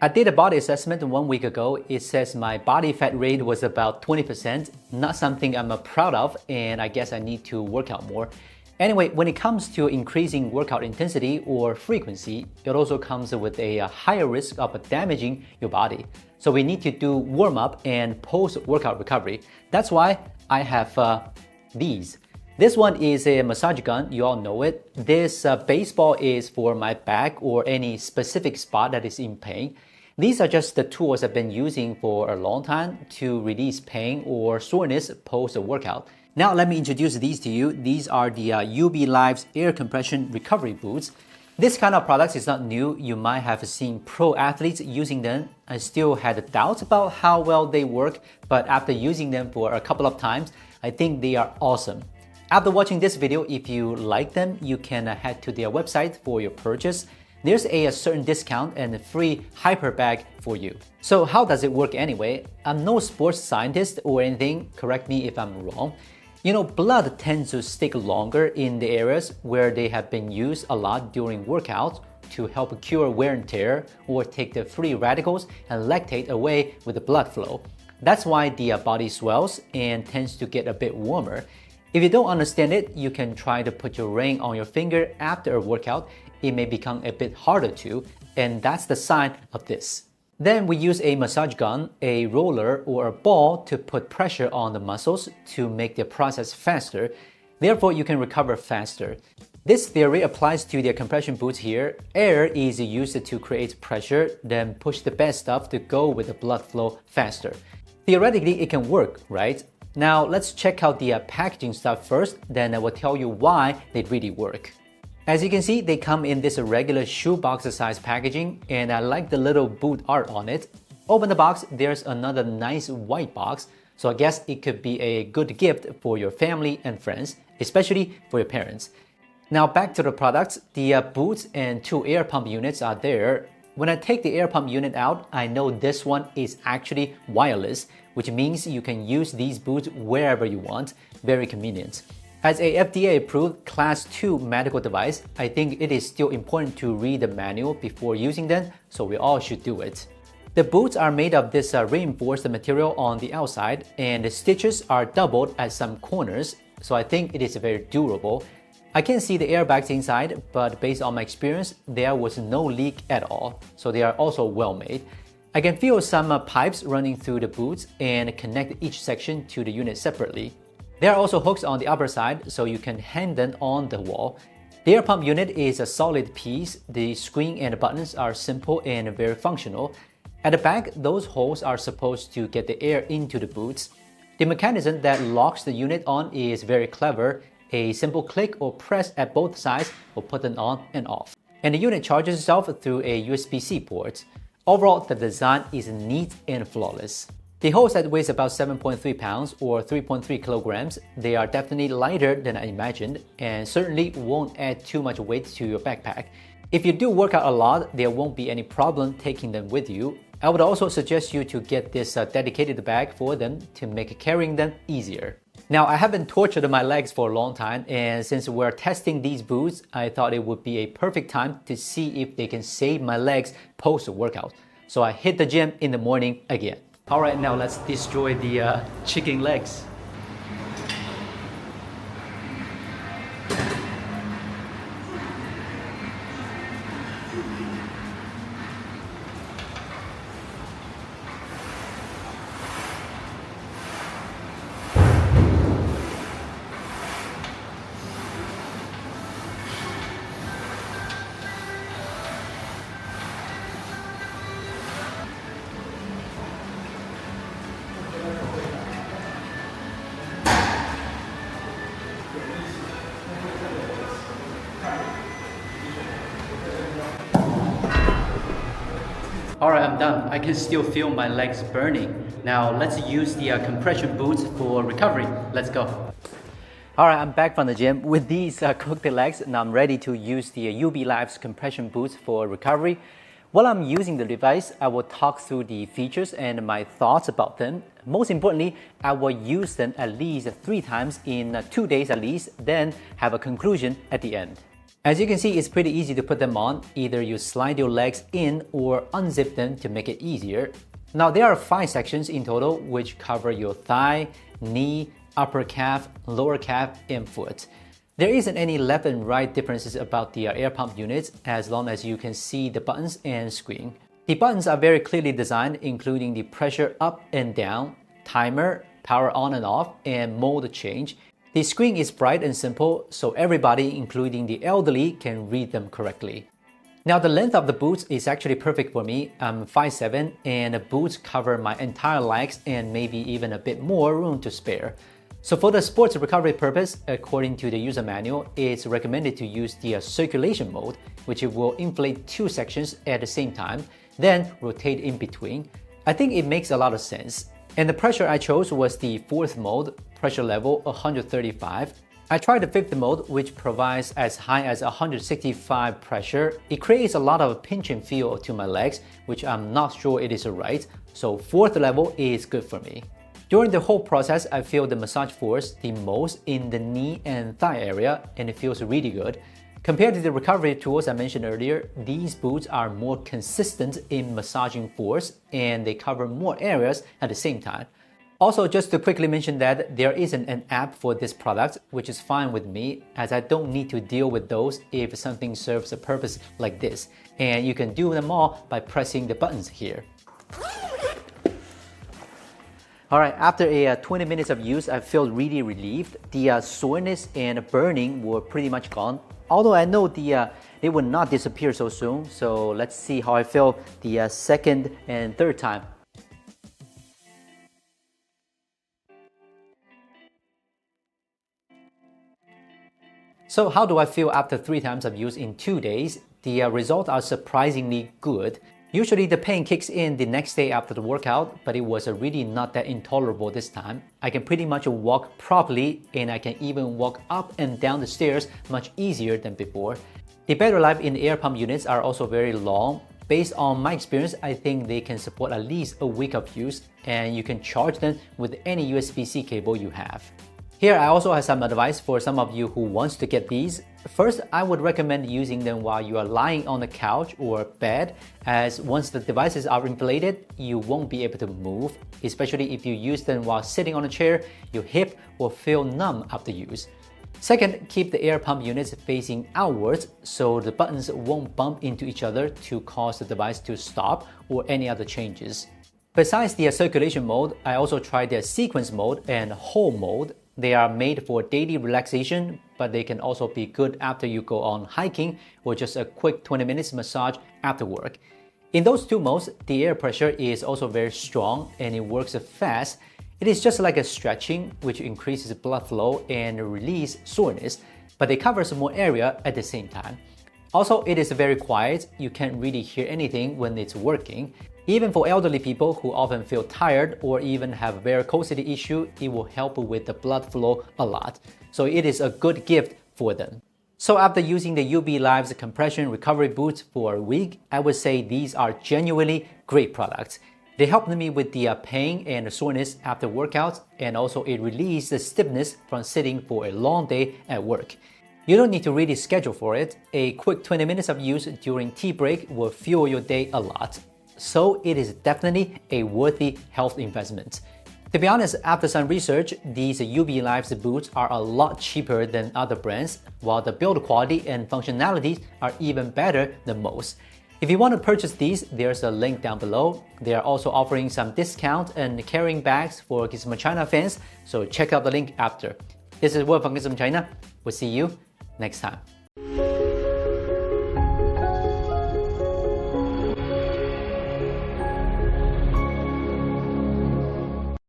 I did a body assessment 1 week ago. It says my body fat rate was about 20%, not something I'm proud of, and I guess I need to work out more. Anyway, when it comes to increasing workout intensity or frequency, it also comes with a higher risk of damaging your body. So we need to do warm-up and post-workout recovery. That's why I have these. This one is a massage gun, you all know it. This baseball is for my back or any specific spot that is in pain. These are just the tools I've been using for a long time to release pain or soreness post-workout. Now let me introduce these to you. These are the UBLIVES air compression recovery boots. This kind of product is not new. You might have seen pro athletes using them. I still had doubts about how well they work, but after using them for a couple of times, I think they are awesome. After watching this video, if you like them, you can head to their website for your purchase. There's a certain discount and a free hyper bag for you. So how does it work anyway? I'm no sports scientist or anything, correct me if I'm wrong. You know, blood tends to stick longer in the areas where they have been used a lot during workouts to help cure wear and tear or take the free radicals and lactate away with the blood flow. That's why the body swells and tends to get a bit warmer. If you don't understand it, you can try to put your ring on your finger after a workout. It may become a bit harder to, and that's the sign of this. Then we use a massage gun, a roller, or a ball to put pressure on the muscles to make the process faster. Therefore, you can recover faster. This theory applies to the compression boots here. Air is used to create pressure, then push the bad stuff to go with the blood flow faster. Theoretically, it can work, right? Now, let's check out the packaging stuff first, then I will tell you why they really work. As you can see, they come in this regular shoebox size packaging, and I like the little boot art on it. Open the box, there's another nice white box, so I guess it could be a good gift for your family and friends, especially for your parents. Now back to the products, the boots and 2 air pump units are there. When I take the air pump unit out, I know this one is actually wireless, which means you can use these boots wherever you want. Very convenient. As a FDA-approved Class 2 medical device, I think it is still important to read the manual before using them, so we all should do it. The boots are made of this reinforced material on the outside, and the stitches are doubled at some corners, so I think it is very durable. I can see the airbags inside, but based on my experience, there was no leak at all, so they are also well made. I can feel some pipes running through the boots and connect each section to the unit separately. There are also hooks on the upper side, so you can hang them on the wall. The air pump unit is a solid piece. The screen and buttons are simple and very functional. At the back, those holes are supposed to get the air into the boots. The mechanism that locks the unit on is very clever. A simple click or press at both sides will put them on and off. And the unit charges itself through a USB-C port. Overall, the design is neat and flawless. The whole set weighs about 7.3 pounds or 3.3 kilograms. They are definitely lighter than I imagined and certainly won't add too much weight to your backpack. If you do work out a lot, there won't be any problem taking them with you. I would also suggest you to get this dedicated bag for them to make carrying them easier. Now, I haven't tortured my legs for a long time, and since we're testing these boots, I thought it would be a perfect time to see if they can save my legs post-workout. So I hit the gym in the morning again. Alright, now let's destroy the chicken legs. Alright, I'm done. I can still feel my legs burning. Now let's use the compression boots for recovery. Let's go. Alright, I'm back from the gym with these cooked legs, and I'm ready to use the UBLIVES compression boots for recovery. While I'm using the device, I will talk through the features and my thoughts about them. Most importantly, I will use them at least 3 times in 2 days at least, then have a conclusion at the end. As you can see, it's pretty easy to put them on. Either you slide your legs in or unzip them to make it easier. Now there are 5 sections in total which cover your thigh, knee, upper calf, lower calf, and foot. There isn't any left and right differences about the air pump units as long as you can see the buttons and screen. The buttons are very clearly designed, including the pressure up and down, timer, power on and off, and mode change. The screen is bright and simple, so everybody, including the elderly, can read them correctly. Now the length of the boots is actually perfect for me. I'm 5'7", and the boots cover my entire legs and maybe even a bit more room to spare. So for the sports recovery purpose, according to the user manual, it's recommended to use the circulation mode, which will inflate 2 sections at the same time, then rotate in between. I think it makes a lot of sense. And the pressure I chose was the 4th mode, pressure level 135. I tried the 5th mode, which provides as high as 165 pressure. It creates a lot of pinching feel to my legs, which I'm not sure it is right, so 4th level is good for me. During the whole process, I feel the massage force the most in the knee and thigh area, and it feels really good. Compared to the recovery tools I mentioned earlier, these boots are more consistent in massaging force and they cover more areas at the same time. Also, just to quickly mention that there isn't an app for this product, which is fine with me as I don't need to deal with those if something serves a purpose like this. And you can do them all by pressing the buttons here. Alright, after 20 minutes of use, I feel really relieved. The soreness and burning were pretty much gone. Although I know they will not disappear so soon, so let's see how I feel the second and third time. So how do I feel after 3 times of use in 2 days? The results are surprisingly good. Usually the pain kicks in the next day after the workout, but it was really not that intolerable this time. I can pretty much walk properly and I can even walk up and down the stairs much easier than before. The battery life in the air pump units are also very long. Based on my experience, I think they can support at least a week of use and you can charge them with any USB-C cable you have. Here I also have some advice for some of you who wants to get these. First, I would recommend using them while you are lying on the couch or bed, as once the devices are inflated, you won't be able to move, especially if you use them while sitting on a chair, your hip will feel numb after use. Second, keep the air pump units facing outwards so the buttons won't bump into each other to cause the device to stop or any other changes. Besides the circulation mode, I also tried the sequence mode and whole mode. They are made for daily relaxation, but they can also be good after you go on hiking or just a quick 20 minutes massage after work. In those 2 modes, the air pressure is also very strong and it works fast. It is just like a stretching, which increases blood flow and release soreness, but it covers more area at the same time. Also, it is very quiet. You can't really hear anything when it's working. Even for elderly people who often feel tired or even have varicosity issue, it will help with the blood flow a lot. So it is a good gift for them. So after using the UBLIVES compression recovery boots for a week, I would say these are genuinely great products. They helped me with the pain and soreness after workouts, and also it released the stiffness from sitting for a long day at work. You don't need to really schedule for it. A quick 20 minutes of use during tea break will fuel your day a lot. So it is definitely a worthy health investment. To be honest, after some research, these UBLIVES boots are a lot cheaper than other brands, while the build quality and functionalities are even better than most. If you want to purchase these, there's a link down below. They are also offering some discount and carrying bags for Gizmochina fans, so check out the link after. This is Will from Gizmochina. We'll see you next time.